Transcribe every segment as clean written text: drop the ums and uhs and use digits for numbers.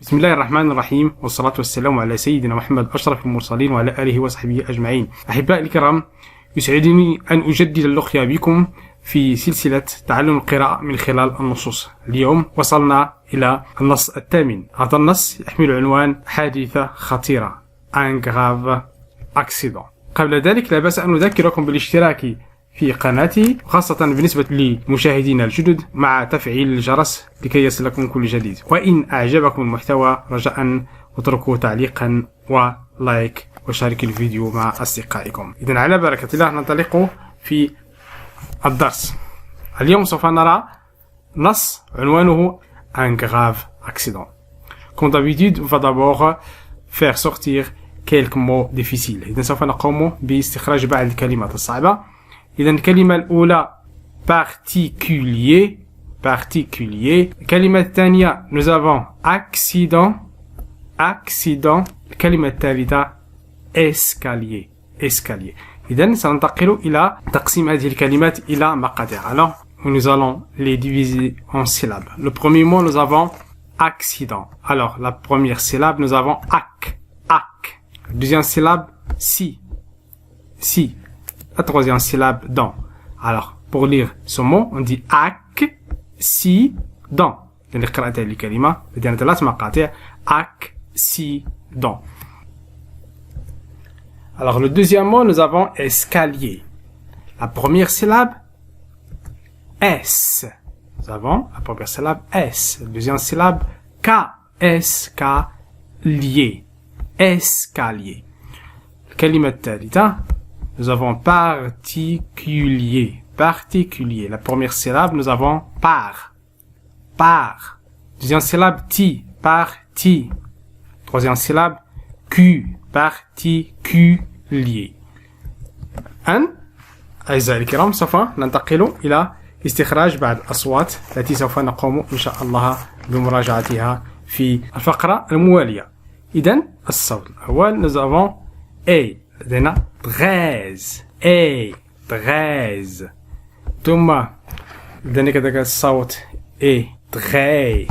بسم الله الرحمن الرحيم والصلاة والسلام على سيدنا محمد أشرف المرسلين وعلى آله وصحبه أجمعين. أحبائي الكرام، يسعدني أن أجدد اللقيا بكم في سلسلة تعلم القراءة من خلال النصوص. اليوم وصلنا إلى النص الثامن. هذا النص يحمل عنوان حادثة خطيرة Un grave accident. قبل ذلك لا بأس أن نذكركم بالاشتراك في قناتي، خاصة بالنسبة لمشاهدينا الجدد، مع تفعيل الجرس لكي يصلكم كل جديد. وإن أعجبكم المحتوى رجاء اتركوا تعليقا ولايك وشارك الفيديو مع أصدقائكم. إذن على بركة الله ننطلق في الدرس. اليوم سوف نرى نص عنوانه Un grave accident. Comme d'habitude, on va d'abord faire sortir quelques mots difficiles. إذن سوف نقوم باستخراج بعض الكلمات الصعبة. إذن الكلمة الأولى particulier. الكلمة الثانية nous avons accident. الكلمة الثالثة escalier. إذن سننتقل إلى تقسيم هذه الكلمات إلى مقاطع. Alors, nous allons les diviser en syllabes. Le premier mot, nous avons accident. Alors, la première syllabe, nous avons ac. La deuxième syllabe, si. La troisième syllabe, dans. Alors, pour lire ce mot, on dit accident. يعني قراءة هذه الكلمة لدينا 3 مقاطع. accident. Alors, le deuxième mot, nous avons escalier. La première syllabe, S. Nous avons la première syllabe S. La deuxième syllabe K. Escalier. الكلمة الثالثة, nous avons particulier. La première syllabe, nous avons par. Deuxième syllabe ti. Parti. Troisième syllabe Q. Particulier. أعزائي الكرام، سوف ننتقل إلى استخراج بعض الأصوات التي سوف نقوم إن شاء الله بمراجعتها في الفقرة الموالية. إذن الصوت الأول nous avons A. لدينا 13. ثم لدينا كذلك الصوت A. très.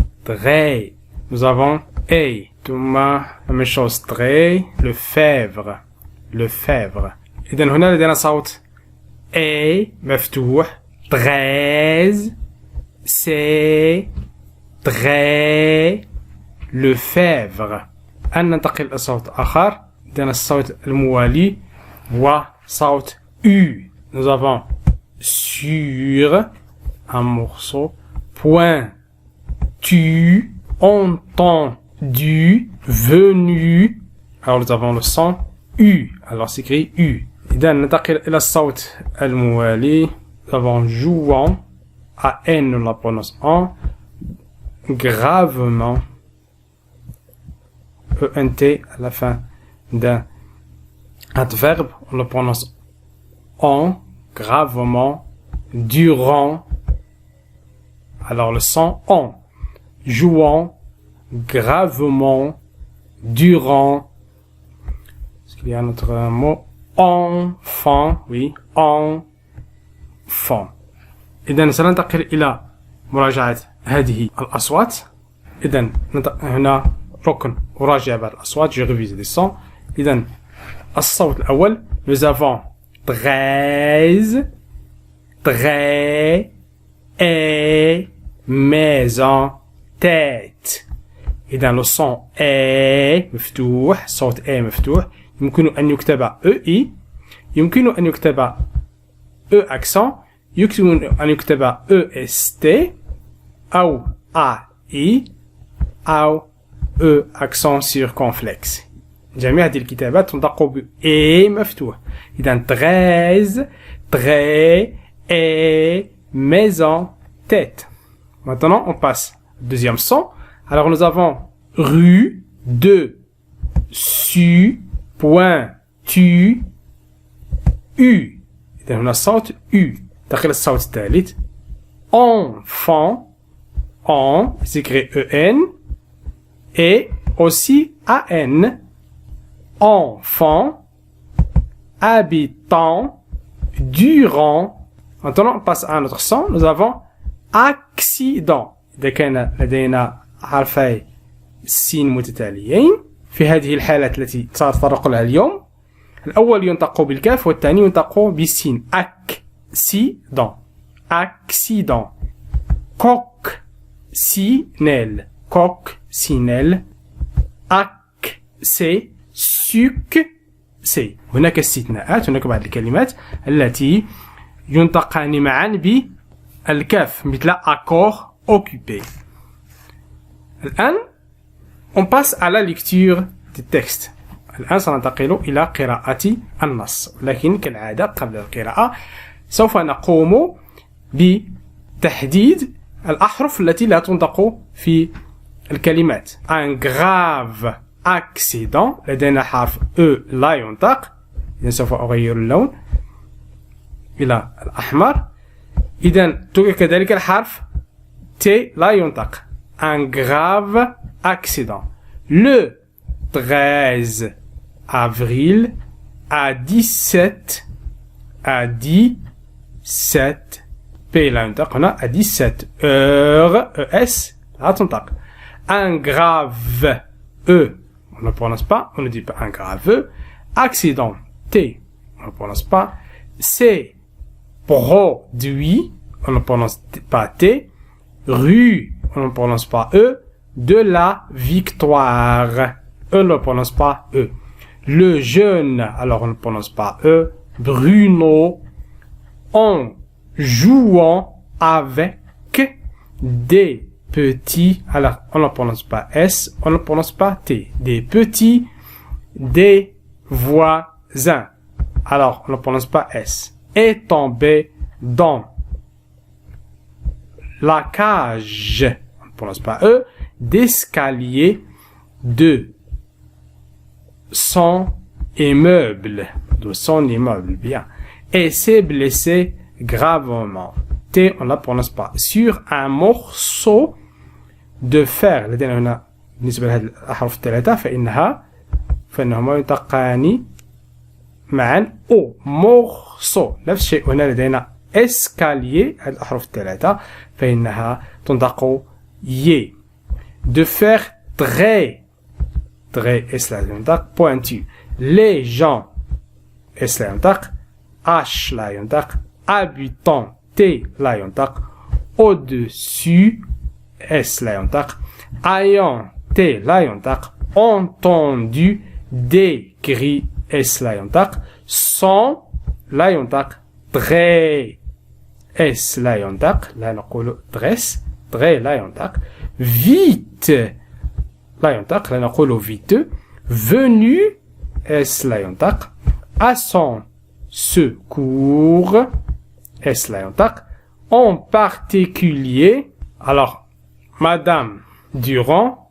Nous avons A. ثم la même chose très. le fèvre. إذن هنا لدينا صوت A مفتوح. 13. C'est très. le fèvre. أن ننتقل إلى صوت آخر. لدينا الصوت الموالي هو صوت U. Nous avons sur un morceau. Point. Tu. Entendu. Venu. Alors nous avons le son U. Alors c'est écrit U. إذا ننتقل إلى الصوت الموالي. Nous avons jouant. À N nous la prononçons. Gravement. ENT à la fin d'un adverbe, on le prononce en, gravement, durant. Alors le son en, jouant, gravement, durant. Est-ce qu'il y a un autre mot? Enfant, oui, enfant. إذن سننتقل إلى مراجعة هذه الأصوات. إذن هنا ركن أراجع بعض الأصوات. Je révise les sons. إذن الصوت الأول nous avons 13 et maison tête. إذا le son est مفتوح. صوت est مفتوح. يمكن أن يكتب EI. يمكن أن يكتب E accent. يمكن أن يكتب EST أو AI أو E accent circonflexe. جميع هذه الكتابات تنطق ب A مفتوح. إذا 13 et maison tête. Maintenant on passe au deuxième son. Alors nous avons rue, dessus, point, tu, U. إذا هنا صوت U. داخل الصوت الثالث enfant. En s'écrit EN et aussi AN. Enfant, habitant, durant. Maintenant on passe à un autre son. Nous avons accident. إذا كان لدينا حرفي سين متتاليين. في هذه الحالات التي سأتطرق لها اليوم، الأول ينطق بالكاف والثاني ينطق بالسين. أكسيدون، أكسيدون. كوكسينيل، كوكسينيل. أكسي، سوكسي. هناك استثناءات، هناك بعض الكلمات التي ينطقان معا بالكاف مثل accord occupé. الآن on passe à la lecture du texte. الآن سننتقل إلى قراءة النص، لكن كالعادة قبل القراءة سوف نقوم بتحديد الأحرف التي لا تنطق في الكلمات. un grave accident، لدينا حرف E لا ينطق، إذن سوف أغير اللون إلى الأحمر. إذن توجد كذلك الحرف T لا ينطق. un grave accident. Le 13 avril à 17 P لا ينطق هنا à 17 heures ES لا تنطق. un grave E on ne prononce pas, on ne dit pas un grave. Accident T on ne prononce pas. C'est produit on ne prononce pas T. Rue on ne prononce pas E. De la victoire on ne prononce pas E. Le jeune alors on ne prononce pas E. Bruno. En jouant avec des petits, alors on ne prononce pas S, on ne prononce pas T. Des petits, des voisins, alors on ne prononce pas S. Est tombé dans la cage, on ne prononce pas E, d'escalier de son immeuble, bien. Et s'est blessé gravement. T on ne la prononce pas. Sur un morceau de fer. لدينا هنا بالنسبة لهذه الأحرف الثلاثة فإنهما ينطقان معا أو morceau. نفس الشيء هنا لدينا escalier. هذه الأحرف الثلاثة فإنها تنطق ي. De faire très S لا ينطق. Pointu. Les gens S لا ينطق. H لا ينطق. Habitant T لا ينطق. Au-dessus S لا ينطق. Ayant T لا ينطق. Entendu des cris S لا ينطق. Sans لا ينطق. Très S لا ينطق. لا نقول dress. Très لا ينطق. Vite لا ينطق. لا نقول vite. Venu S لا ينطق. À son secours S لا ينطق. En particulier alors Madame Durand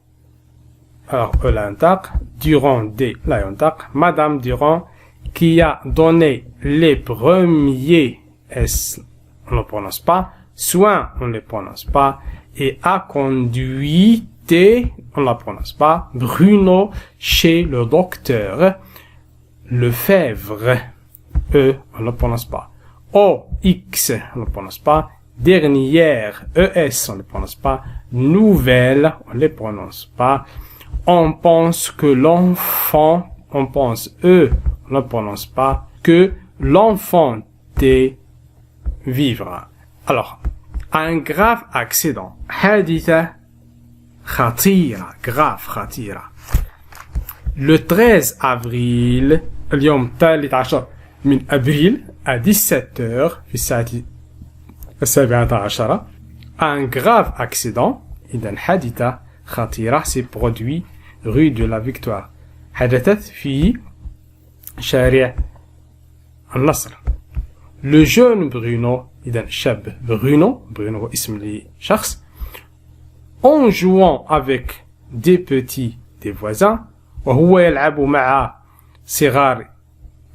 alors E لا ينطق. Durand D لا ينطق. Madame Durand qui a donné les premiers S on ne prononce pas. Soin on ne les prononce pas. Et a conduit T on ne la prononce pas. Bruno chez le docteur. Lefebvre E on ne le prononce pas. O X on ne le prononce pas. Dernière ES on ne le prononce pas. Nouvelle on ne les prononce pas. On pense que l'enfant on pense E on ne le prononce pas. Que l'enfant T vivra. Alors un grave accident. حادثة خطيرة. grave خطيرة. Le 13 avril اليوم 13 من أبريل à 17h في الساعة 17 un grave accident إذن حادثة خطيرة s'est produit rue de la Victoire. حدثت في شارع النصر. Le jeune Bruno إذن شاب Bruno هو اسم لشخص. En jouant avec des petits des voisins وهو يلعب مع صغار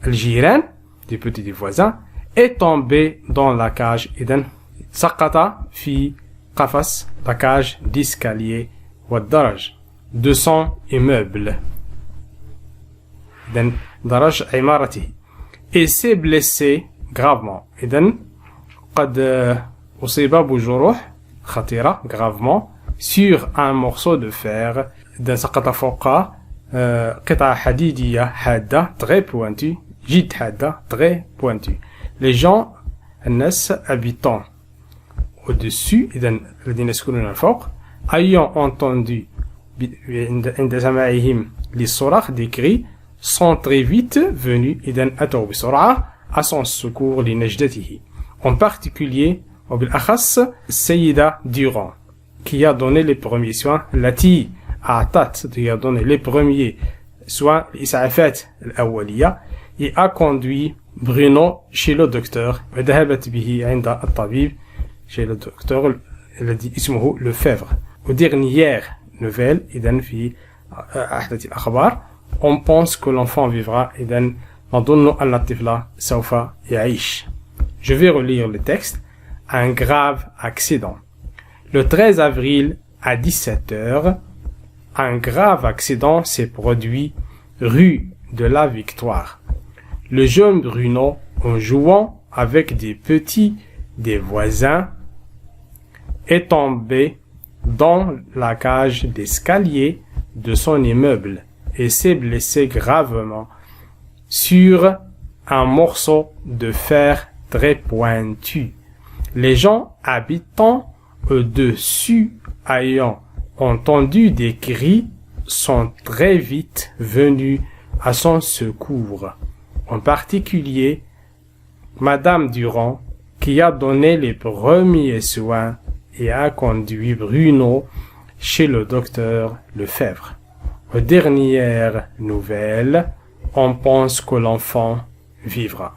الجيران des petits des voisins est tombé dans la cage إذن سقط في قفص la cage d'escalier والدرج de son immeuble إذن درج عمارته. et s'est blessé gravement إذن قد أصيب بجروح خطيرة gravement sur un morceau de fer إذا سقط فوق قطعة حديدية حادة très pointue جد حادة très pointue. Les gens الناس habitant au-dessus إذا الذين يسكنون فوق ayant entendu عند سماعهم للصراخ des cris sont très vite venus إذا أتوا بسرعة à son secours لنجدته. En particulier وبالأخص السيدة Durand qui a donné les premiers soins التي أعطت qui a donné les premiers soins الإسعافات الأولية et a conduit Bruno chez le docteur وذهبت به عند الطبيب chez le docteur الذي اسمه Lefebvre. Aux dernières nouvelles إذن في أحدث الأخبار on pense que l'enfant vivra إذن نظن أن الطفل سوف يعيش. Je vais relire le texte. Un grave accident. Le 13 avril à 17h, un grave accident s'est produit rue de la Victoire. Le jeune Bruno, en jouant avec des petits des voisins, est tombé dans la cage d'escalier de son immeuble et s'est blessé gravement sur un morceau de fer très pointu. Les gens habitant au-dessus ayant entendu des cris sont très vite venus à son secours. En particulier, Madame Durand, qui a donné les premiers soins et a conduit Bruno chez le docteur Lefebvre. Aux dernières nouvelles, on pense que l'enfant vivra.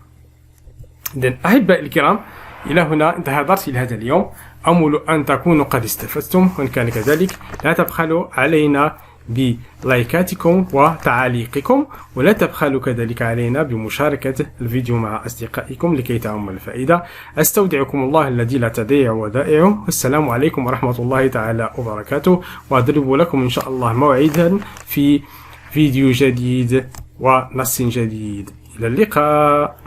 أحبائي الكرام، إلى هنا انتهى درسي لهذا اليوم. أمل أن تكونوا قد استفدتم، وإن كان كذلك لا تبخلوا علينا بلايكاتكم وتعاليقكم، ولا تبخلوا كذلك علينا بمشاركة الفيديو مع أصدقائكم لكي تعم الفائدة. أستودعكم الله الذي لا تضيع ودائعه، والسلام عليكم ورحمة الله تعالى وبركاته، وأضرب لكم إن شاء الله موعدا في فيديو جديد ونص جديد. إلى اللقاء.